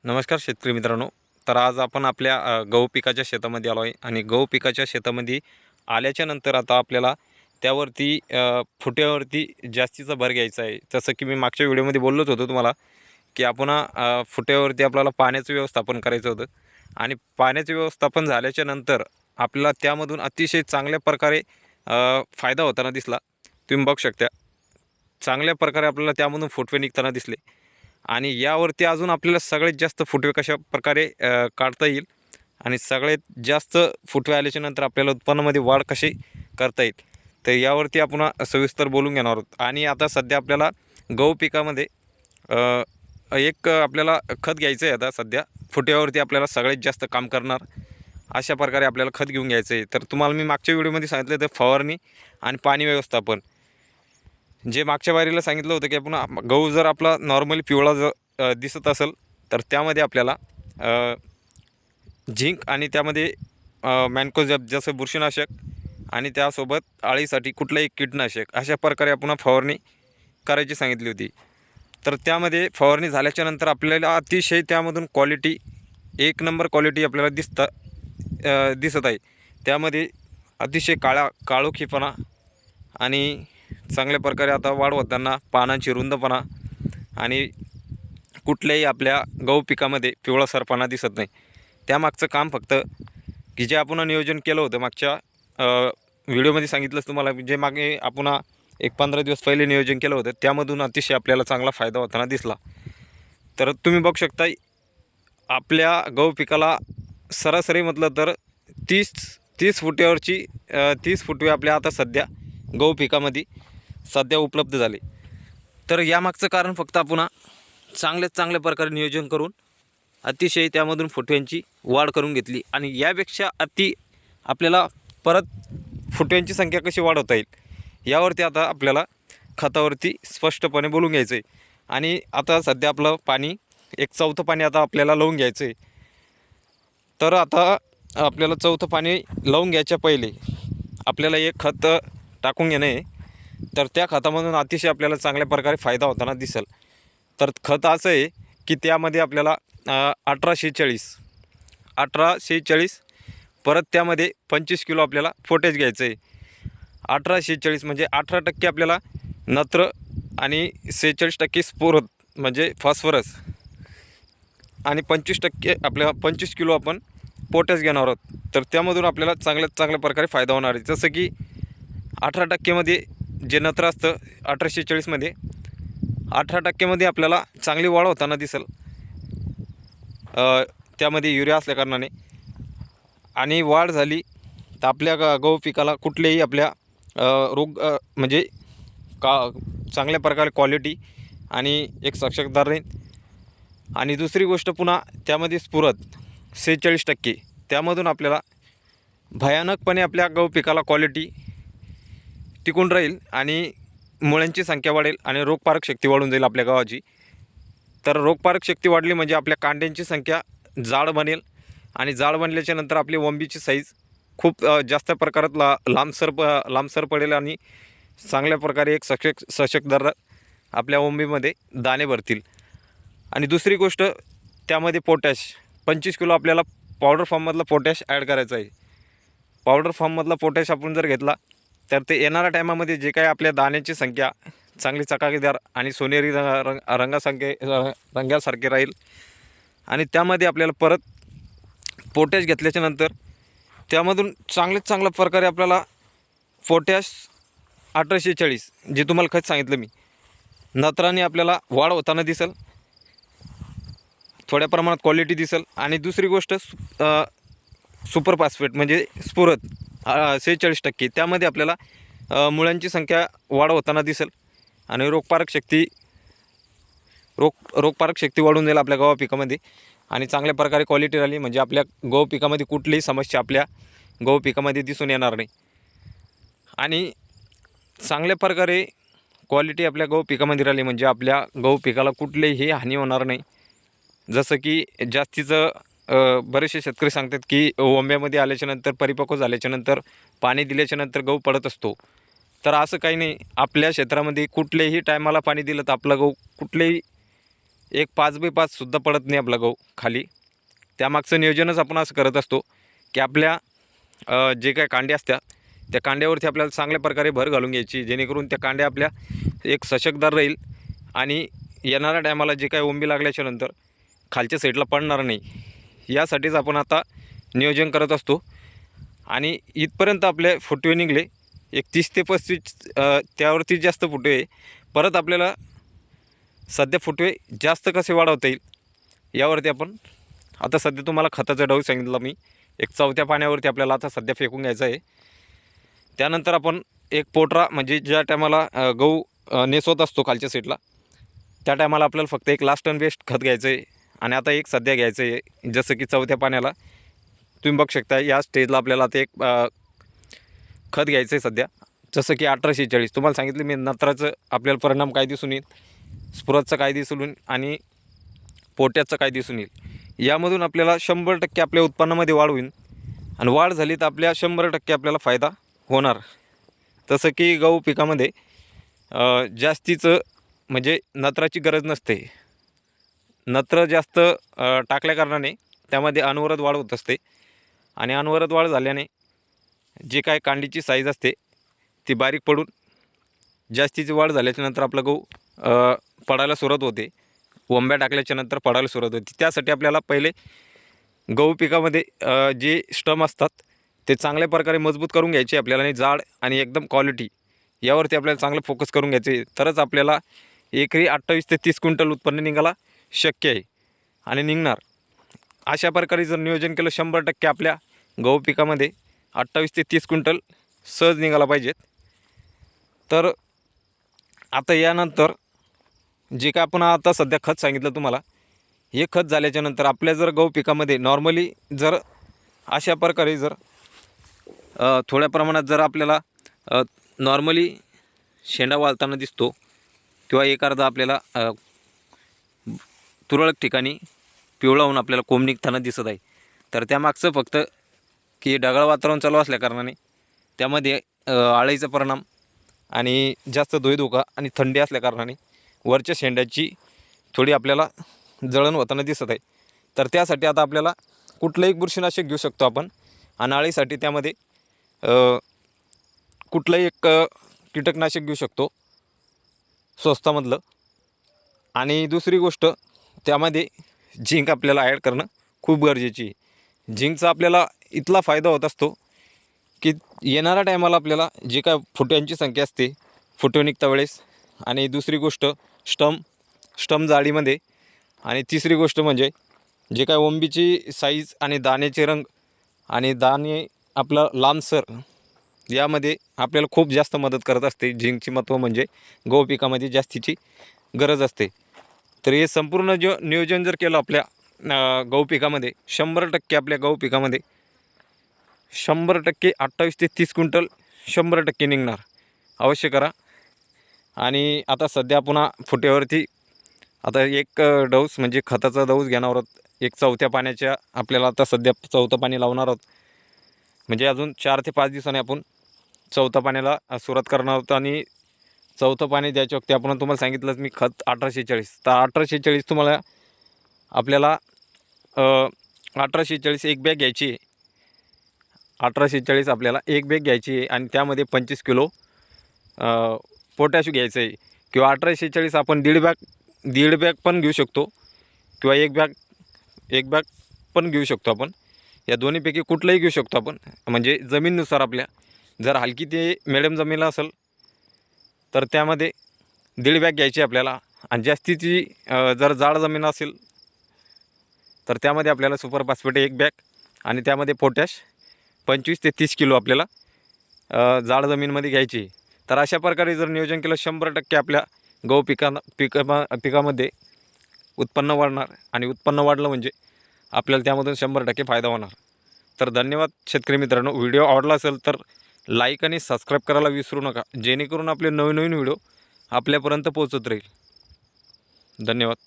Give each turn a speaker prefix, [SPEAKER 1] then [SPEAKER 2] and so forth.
[SPEAKER 1] नमस्कार शेतकरी मित्रांनो. तर आज आपण आपल्या गहू पिकाच्या शेतामध्ये आलो आहे आणि गहू पिकाच्या शेतामध्ये आल्याच्या नंतर आता आपल्याला त्यावरती फुट्यावरती जास्तीचा भर घ्यायचा आहे. जसं की मी मागच्या व्हिडिओमध्ये बोललोच होतो तुम्हाला की आपण फुट्यावरती आपल्याला पाण्याचं व्यवस्थापन करायचं होतं आणि पाण्याचं व्यवस्थापन झाल्याच्या नंतर आपल्याला त्यामधून अतिशय चांगल्या प्रकारे फायदा होताना दिसला. तुम्ही बघू शकता चांगल्या प्रकारे आपल्याला त्यामधून फुटवे निघताना दिसले. आणि यावरती अजून आपल्याला सगळ्यात जास्त फुटवे कशा प्रकारे काढता येईल आणि सगळ्यात जास्त फुटवे आल्याच्या नंतर आपल्याला उत्पन्नामध्ये वाढ कशी करता येईल, तर यावरती आपण सविस्तर बोलून घेणार आहोत. आणि आता सध्या आपल्याला गहू पिकामध्ये एक आपल्याला खत घ्यायचं आहे. आता सध्या फुट्यावरती आपल्याला सगळ्यात जास्त काम करणार अशा प्रकारे आपल्याला खत घेऊन घ्यायचं आहे. तर तुम्हाला मी मागच्या व्हिडिओमध्ये सांगितलं तर फवारणी आणि पाणी व्यवस्थापन, जे मागच्या वारीला सांगितलं होतं की आपण गहू जर आपला नॉर्मली पिवळा जर दिसत असेल तर त्यामध्ये आपल्याला झिंक आणि त्यामध्ये मॅन्कोझॅब जसं बुरशीनाशक आणि त्यासोबत अळीसाठी कुठलंही कीटनाशक अशा प्रकारे आपण फवारणी करायची सांगितली होती. तर त्यामध्ये फवारणी झाल्याच्या नंतर आपल्याला अतिशय त्यामधून क्वालिटी एक नंबर क्वालिटी आपल्याला दिसत आहे. त्यामध्ये अतिशय काळोखीपणा आणि चांगल्या प्रकारे आता वाढ होताना पानांची रुंदपणा आणि कुठल्याही आपल्या गहू पिकामध्ये पिवळासरपणा दिसत नाही. त्यामागचं काम फक्त की जे आपण नियोजन केलं होतं मागच्या व्हिडिओमध्ये सांगितलंच तुम्हाला, जे मागे आपण एक 15 दिवस पहिले नियोजन केलं होतं त्यामधून अतिशय आपल्याला चांगला फायदा होताना दिसला. तर तुम्ही बघू शकता आपल्या गहू पिकाला सरासरी म्हटलं तर 30 फुट्यावरची 30 फुटवे आपल्या आता सध्या गहू पिकामध्ये सध्या उपलब्ध झाले. तर यामागचं कारण फक्त आपण चांगल्या प्रकारे नियोजन करून अतिशय त्यामधून फुटव्यांची वाढ करून घेतली आणि यापेक्षा आपल्याला परत फुटव्यांची संख्या कशी वाढवता येईल यावरती आता आपल्याला खतावरती स्पष्टपणे बोलून घ्यायचं आहे. आणि आता सध्या आपलं पाणी एक चौथं पाणी आता आपल्याला लावून घ्यायचं आहे. तर आता आपल्याला चौथं पाणी लावून घ्यायच्या पहिले आपल्याला एक खत टाकून घेणं आहे. तर त्या खतामधून अतिशय आपल्याला चांगल्या प्रकारे फायदा होताना दिसेल. तर खत असं आहे की त्यामध्ये आपल्याला 1846 परत त्यामध्ये 25 किलो आपल्याला पोटॅश घ्यायचं आहे. 1846 म्हणजे 18% आपल्याला नत्र आणि 46% स्फुरद म्हणजे फॉस्फरस आणि 25% आपल्याला 25 किलो आपण पोटॅश घेणार आहोत. तर त्यामधून आपल्याला चांगल्या प्रकारे फायदा होणार आहे. जसं की 18%मध्ये जे नत्र असतं 1846मध्ये 18%मध्ये आपल्याला चांगली वाढ होताना दिसेल त्यामध्ये युरिया असल्या कारणाने. आणि वाढ झाली तर आपल्या गहू पिकाला कुठलेही आपल्या रोग म्हणजे चांगल्या प्रकारे क्वालिटी आणि एक सक्सेसदार राहील. आणि दुसरी गोष्ट पुन्हा त्यामध्ये स्फुरद 46% त्यामधून आपल्याला भयानकपणे आपल्या गहू पिकाला क्वालिटी टिकून राहील आणि मुळ्यांची संख्या वाढेल आणि रोगकारक शक्ती वाढून जाईल आपल्या गव्हाची. तर रोगकारक शक्ती वाढली म्हणजे आपल्या कांड्यांची संख्या जाड बनेल आणि जाड बनल्याच्या नंतर आपली वंबीची साईज खूप जास्त प्रकारात लांबसर पडेल आणि चांगल्या प्रकारे एक सशकदार आपल्या वंबीमध्ये दाणे भरतील. आणि दुसरी गोष्ट त्यामध्ये पोटॅश 25 किलो आपल्याला पावडर फॉर्ममधला पोटॅश ॲड करायचा आहे. पावडर फॉर्ममधला पोटॅश आपण जर घेतला तर ते येणाऱ्या टायमामध्ये जे काही आपल्या दाण्याची संख्या चांगली चकाकीदार आणि सोनेरी रंगासारखे राहील. आणि त्यामध्ये आपल्याला परत पोटॅश घेतल्याच्या नंतर त्यामधून चांगल्या प्रकारे आपल्याला पोटॅश 1840 जे तुम्हाला खत सांगितलं मी नत्राने आपल्याला वाढ होताना दिसेल, थोड्या प्रमाणात क्वालिटी दिसेल. आणि दुसरी गोष्ट सुपर फॉस्फेट म्हणजे स्फुरद 46% त्यामध्ये आपल्याला मुळांची संख्या वाढ होताना दिसेल आणि रोगकारक शक्ती वाढून जाईल आपल्या गहू पिकामध्ये. आणि चांगल्या प्रकारे क्वालिटी राहिली म्हणजे आपल्या गहू पिकामध्ये कुठलीही समस्या आपल्या गहू पिकामध्ये दिसून येणार नाही. आणि चांगल्या प्रकारे क्वालिटी आपल्या गहू पिकामध्ये राहिली म्हणजे आपल्या गहू पिकाला कुठलीही हानी होणार नाही. जसं की बरेचसे शेतकरी सांगतात की ओंब्यामध्ये आल्याच्यानंतर परिपक्व झाल्याच्यानंतर पाणी दिल्याच्यानंतर गहू पडत असतो. तर असं काही नाही. आपल्या क्षेत्रामध्ये कुठल्याही टायमाला पाणी दिलं तर आपला गहू कुठलेही एक 5x5सुद्धा पडत नाही आपला गहू खाली. त्यामागचं नियोजनच आपण असं करत असतो की आपल्या जे काही कांडे असतात त्या कांड्यावरती आपल्याला चांगल्या प्रकारे भर घालून घ्यायची, जेणेकरून त्या कांड्या आपल्या एक सशकदार राहील आणि येणाऱ्या टायमाला जे काही ओंबी लागल्याच्या नंतर खालच्या साईडला पडणार नाही. यासाठीच आपण आता नियोजन करत असतो. आणि इथपर्यंत आपले फुटवे निघले एक 30 ते 35 त्यावरती जास्त फुटवे. परत आपल्याला सध्या फुटवे जास्त कसे वाढवता येईल यावरती आपण आता सध्या तुम्हाला खताचा डोस सांगितला मी. एक 4थ्या पाण्यावरती आपल्याला आता सध्या फेकून घ्यायचं आहे. त्यानंतर आपण एक पोटरा म्हणजे ज्या टायमाला गहू नेसवत असतो खालच्या साईडला त्या टायमाला आपल्याला फक्त एक लास्ट अँड बेस्ट खत घ्यायचं आहे. आणि आता एक सध्या घ्यायचं आहे, जसं की 4थ्या पाण्याला तुम्ही बघू शकता या स्टेजला आपल्याला ते एक खत घ्यायचं आहे सध्या, जसं की 1846. तुम्हाला सांगितलं मी नत्राचं आपल्याला परिणाम काय दिसून येईल, स्फुरदचा काय दिसून येईल आणि पोट्याचं काय दिसून येईल. यामधून आपल्याला 100% आपल्या उत्पन्नामध्ये वाढ होईल. आणि वाढ झाली तर आपल्या 100% आपल्याला फायदा होणार. तसं की गहू पिकामध्ये जास्तीचं म्हणजे नत्राची गरज नसते. नत्र जास्त टाकल्या कारणाने त्यामध्ये अनवरत वाढ होत असते. आणि अनवरत वाढ झाल्याने जे काय कांडीची साईज असते ती बारीक पडून जास्तीची वाढ झाल्याच्यानंतर आपला गहू पडायला सुरुवात होते. ओंब्या टाकल्याच्यानंतर पडायला सुरुवात होते. त्यासाठी आपल्याला पहिले गहू पिकामध्ये जे स्टम असतात ते चांगल्या प्रकारे मजबूत करून घ्यायचे आपल्याला. आणि जाड आणि एकदम क्वालिटी यावरती आपल्याला चांगलं फोकस करून घ्यायचे. तरच आपल्याला एकरी 28 ते 30 क्विंटल उत्पन्न निघायला शक्य आहे आणि निघणार. अशा प्रकारे जर नियोजन केलं 100% आपल्या गहू पिकामध्ये 28 ते 30 क्विंटल सहज निघाला पाहिजेत. तर आता यानंतर जे काय आपण आता सध्या खत सांगितलं तुम्हाला, हे खत झाल्याच्यानंतर आपल्या जर गहू पिकामध्ये नॉर्मली जर अशा प्रकारे जर थोड्या प्रमाणात जर आपल्याला नॉर्मली शेंडा वाळताना दिसतो किंवा एक अर्धा आपल्याला तुरळक ठिकाणी पिवळा होऊन आपल्याला कोंब निघताना दिसत आहे, तर त्यामागचं फक्त की ढगाळ वातावरण चालू असल्या कारणाने त्यामध्ये आळीचा परिणाम आणि जास्त धुळीधुका आणि थंडी असल्या कारणाने वरच्या शेंड्याची थोडी आपल्याला जळण होताना दिसत आहे. तर त्यासाठी आता आपल्याला कुठलंही बुरशीनाशक घेऊ शकतो आपण. आणि आळीसाठी त्यामध्ये कुठलंही एक कीटकनाशक घेऊ शकतो स्वस्तामधलं. आणि दुसरी गोष्ट त्यामध्ये झिंक आपल्याला ॲड करणं खूप गरजेची आहे. झिंकचा आपल्याला इथला फायदा होत असतो की येणाऱ्या टायमाला आपल्याला जे काय फुट्यांची संख्या असते फुटवे निघता वेळेस, आणि दुसरी गोष्ट स्टम जाळीमध्ये, आणि तिसरी गोष्ट म्हणजे जे काय ओंबीची साईज आणि दाण्याचे रंग आणि दाणे आपलं लांबसर यामध्ये आपल्याला खूप जास्त मदत करत असते. झिंकची महत्त्व म्हणजे गहू पिकामध्ये जास्तीची गरज असते. तर हे संपूर्ण जो नियोजन जर केलं आपल्या गहू पिकामध्ये 100% आपल्या गहू पिकामध्ये 100% 28 ते 30 क्विंटल 100% निघणार. अवश्य करा. आणि आता सध्या पुन्हा फुट्यावरती आता एक डोस म्हणजे खताचा डोस घेणार आहोत. एक 4थ्या पाण्याच्या आपल्याला आता सध्या 4थं पाणी लावणार आहोत. म्हणजे अजून 4 ते 5 दिवसांनी आपण 4थ्या पाण्याला सुरुवात करणार आहोत. आणि 4थं पाणी द्यायच्या वक्ती आपण तुम्हाला सांगितलंच मी खत 1846. तर 1846 तुम्हाला आपल्याला 1846 एक बॅग घ्यायची आहे. 1846 आपल्याला एक बॅग घ्यायची आहे आणि त्यामध्ये 25 किलो पोटॅश घ्यायचं आहे. किंवा 1846 आपण दीड बॅग पण घेऊ शकतो किंवा एक बॅग पण घेऊ शकतो आपण. या दोन्हीपैकी कुठलंही घेऊ शकतो आपण. म्हणजे जमीननुसार आपल्या जर हलकी ते मिडियम जमीन असेल तर त्यामध्ये दीड बॅग घ्यायची आपल्याला. आणि जास्तीची जर जाड जमीन असेल तर त्यामध्ये आपल्याला सुपर फॉस्फेट एक बॅग आणि त्यामध्ये पोटॅश 25 ते 30 किलो आपल्याला जाड जमीनमध्ये घ्यायची. तर अशा प्रकारे जर नियोजन केलं 100% आपल्या गहू पिकामध्ये उत्पन्न वाढणार. आणि उत्पन्न वाढलं म्हणजे आपल्याला त्यामधून 100% फायदा होणार. तर धन्यवाद शेतकरी मित्रांनो. व्हिडिओ आवडला असेल तर लाईक आणि सबस्क्राईब करायला विसरू नका, जेणेकरून आपले नवीन व्हिडिओ आपल्यापर्यंत पोहोचत राहील. धन्यवाद.